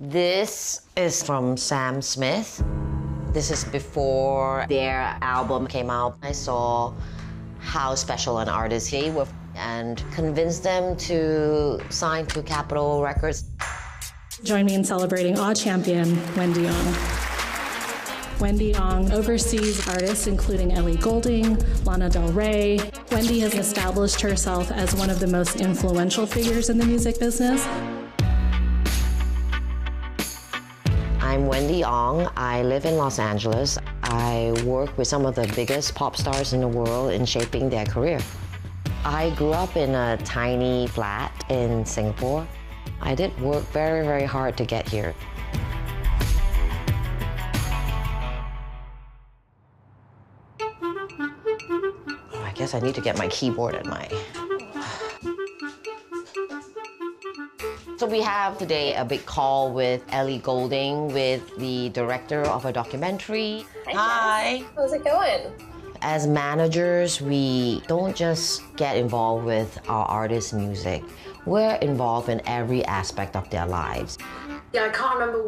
This is from Sam Smith. This is before their album came out. I saw how special an artist he was and convinced them to sign to Capitol Records. Join me in celebrating Awe champion Wendy Ong. Wendy Ong oversees artists including Ellie Goulding, Lana Del Rey. Wendy has established herself as one of the most influential figures in the music business. I'm Wendy Ong. I live in Los Angeles. I work with some of the biggest pop stars in the world in shaping their career. I grew up in a tiny flat in Singapore. I did work very, very hard to get here. I guess I need to get my keyboard and my... So we have today a big call with Ellie Goulding, with the director of a documentary. Hi. How's it going? As managers, we don't just get involved with our artists' music. We're involved in every aspect of their lives. Yeah, I can't remember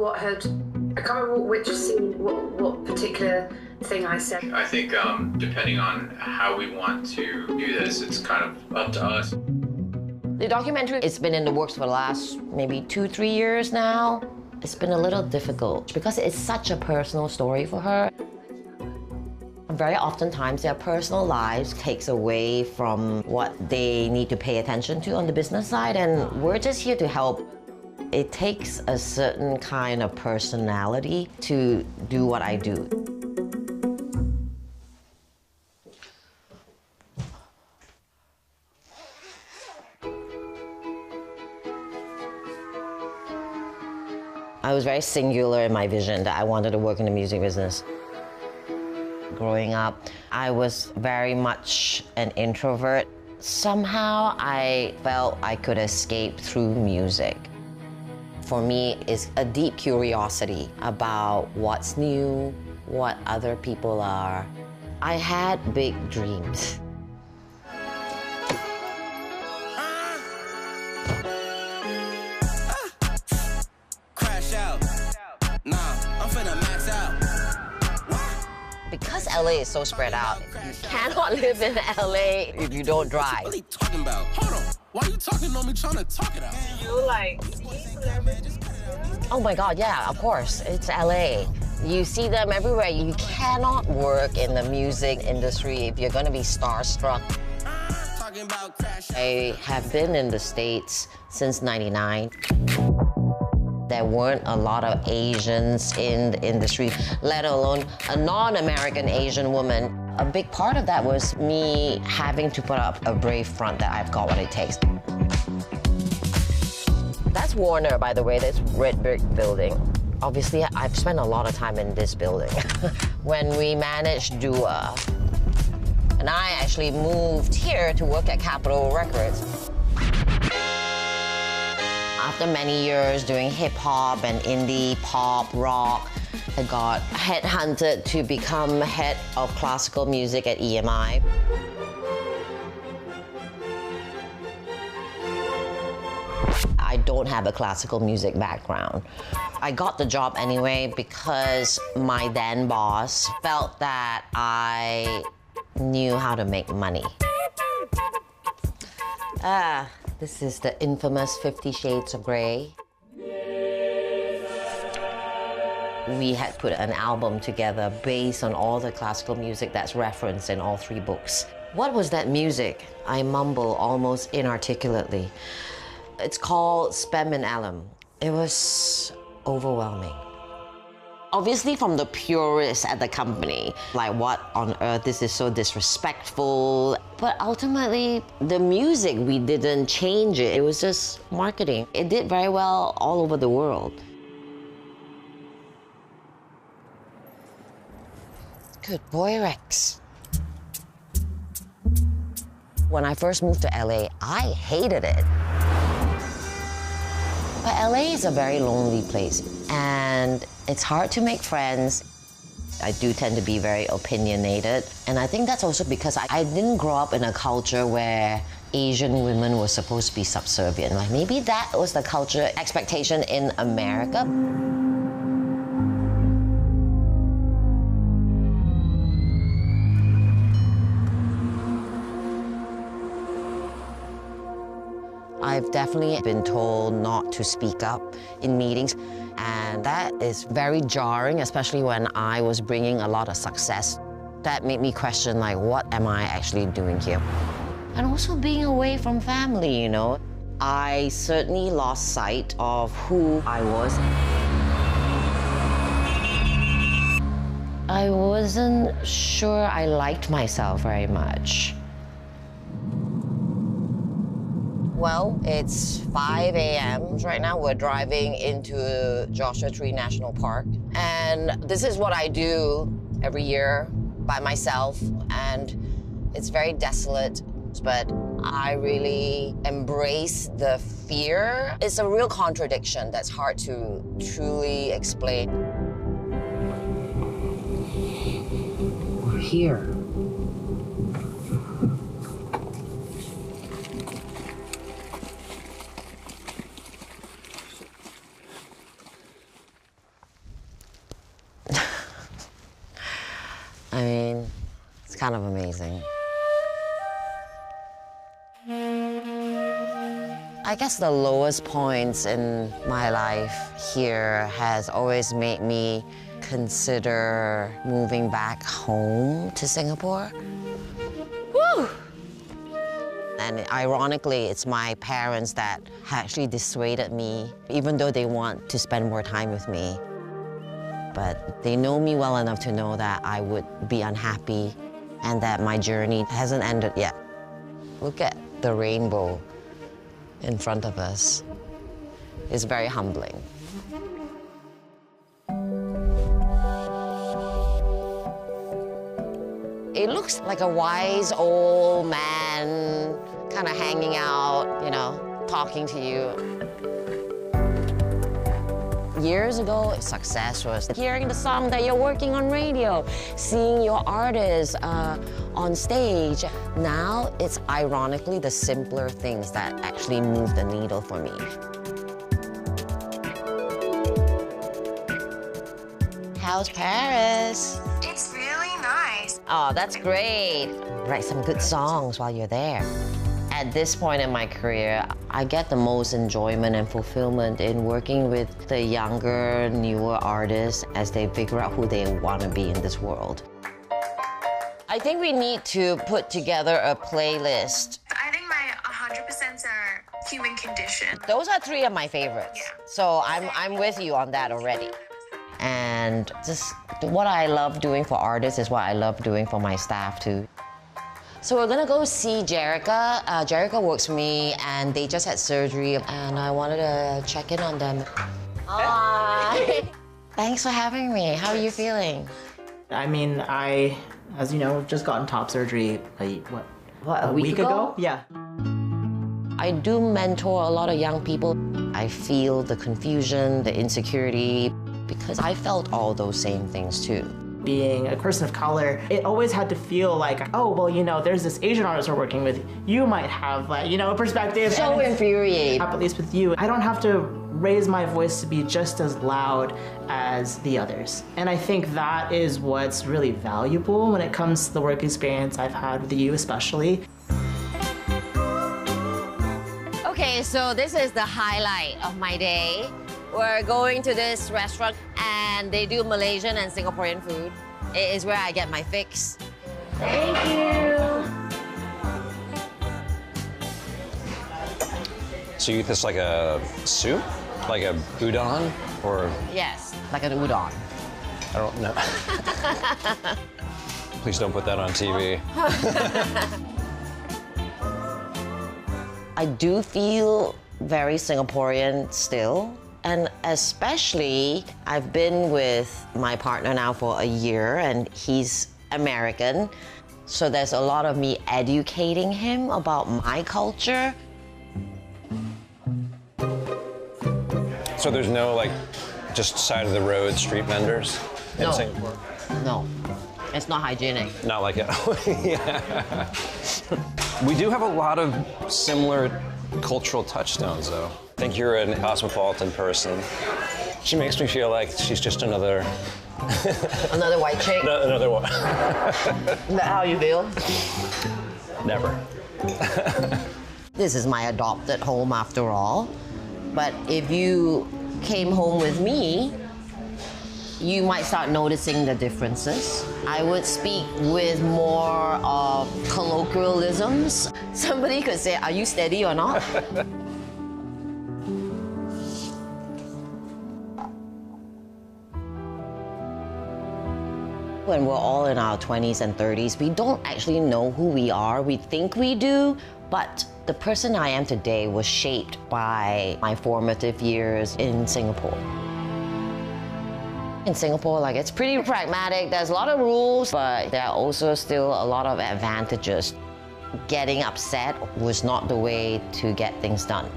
which scene, what particular thing I said. I think depending on how we want to do this, it's kind of up to us. The documentary, it's been in the works for the last maybe 2-3 years now. It's been a little difficult because it's such a personal story for her. Very oftentimes, their personal lives takes away from what they need to pay attention to on the business side, and we're just here to help. It takes a certain kind of personality to do what I do. I was very singular in my vision that I wanted to work in the music business. Growing up, I was very much an introvert. Somehow I felt I could escape through music. For me, it's a deep curiosity about what's new, what other people are. I had big dreams. Because LA is so spread out, you cannot live in LA if you don't drive. What are you talking about? Hold on. Why are you talking on me trying to talk it out? You like... Oh my God, yeah, of course. It's LA. You see them everywhere. You cannot work in the music industry if you're going to be starstruck. I have been in the States since '99. There weren't a lot of Asians in the industry, let alone a non-American Asian woman. A big part of that was me having to put up a brave front that I've got what it takes. That's Warner, by the way, that's red brick building. Obviously, I've spent a lot of time in this building. When we managed Dua, and I actually moved here to work at Capitol Records. After many years doing hip-hop and indie, pop, rock, I got headhunted to become head of classical music at EMI. I don't have a classical music background. I got the job anyway because my then boss felt that I knew how to make money. This is the infamous 50 Shades of Grey. We had put an album together based on all the classical music that's referenced in all 3 books. What was that music? I mumble almost inarticulately. It's called Spem and Alum. It was overwhelming. Obviously from the purists at the company, like what on earth, this is so disrespectful. But ultimately, the music, we didn't change it. It was just marketing. It did very well all over the world. Good boy, Rex. When I first moved to LA, I hated it. But LA is a very lonely place, and it's hard to make friends. I do tend to be very opinionated, and I think that's also because I didn't grow up in a culture where Asian women were supposed to be subservient. Like maybe that was the culture expectation in America. I've definitely been told not to speak up in meetings, and that is very jarring, especially when I was bringing a lot of success. That made me question, like, what am I actually doing here? And also being away from family, you know. I certainly lost sight of who I was. I wasn't sure I liked myself very much. Well, it's 5 a.m. Right now we're driving into Joshua Tree National Park. And this is what I do every year by myself. And it's very desolate, but I really embrace the fear. It's a real contradiction that's hard to truly explain. We're here. I mean, it's kind of amazing. I guess the lowest points in my life here has always made me consider moving back home to Singapore. Woo! And ironically, it's my parents that actually dissuaded me, even though they want to spend more time with me. But they know me well enough to know that I would be unhappy and that my journey hasn't ended yet. Look at the rainbow in front of us. It's very humbling. It looks like a wise old man kind of hanging out, you know, talking to you. Years ago, success was hearing the song that you're working on radio, seeing your artists on stage. Now, it's ironically the simpler things that actually move the needle for me. How's Paris? It's really nice. Oh, that's great. Write some good songs while you're there. At this point in my career, I get the most enjoyment and fulfillment in working with the younger, newer artists as they figure out who they want to be in this world. I think we need to put together a playlist. I think my 100% are Human Condition. Those are three of my favorites. Yeah. So I'm with you on that already. And just what I love doing for artists is what I love doing for my staff too. So we're gonna go see Jerica. Jerica works for me and they just had surgery and I wanted to check in on them. Hi. Thanks for having me. How are you feeling? I mean, as you know, just gotten top surgery, like, what, a week ago? Yeah. I do mentor a lot of young people. I feel the confusion, the insecurity, because I felt all those same things too. Being a person of color, it always had to feel like, oh, well, you know, there's this Asian artist we're working with. You might have, like, you know, a perspective. So infuriating. At least with you, I don't have to raise my voice to be just as loud as the others. And I think that is what's really valuable when it comes to the work experience I've had with you especially. Okay, so this is the highlight of my day. We're going to this restaurant and they do Malaysian and Singaporean food. It is where I get my fix. Thank you. So you eat this like a soup? Like a udon? Or? Yes, like an udon. I don't know. Please don't put that on TV. I do feel very Singaporean still. And especially, I've been with my partner now for a year and he's American. So there's a lot of me educating him about my culture. So there's no, like, just side of the road street vendors in Singapore? No, it's not hygienic. Not like it. Yeah. We do have a lot of similar cultural touchstones, though. I think you're a cosmopolitan person. She makes me feel like she's just another... Another white chick? Another one. Is that how you feel? Never. This is my adopted home after all. But if you came home with me, you might start noticing the differences. I would speak with more of colloquialisms. Somebody could say, are you steady or not? When we're all in our 20s and 30s, we don't actually know who we are. We think we do, but the person I am today was shaped by my formative years in Singapore. In Singapore, like, it's pretty pragmatic. There's a lot of rules, but there are also still a lot of advantages. Getting upset was not the way to get things done.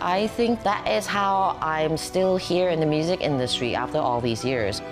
I think that is how I'm still here in the music industry after all these years.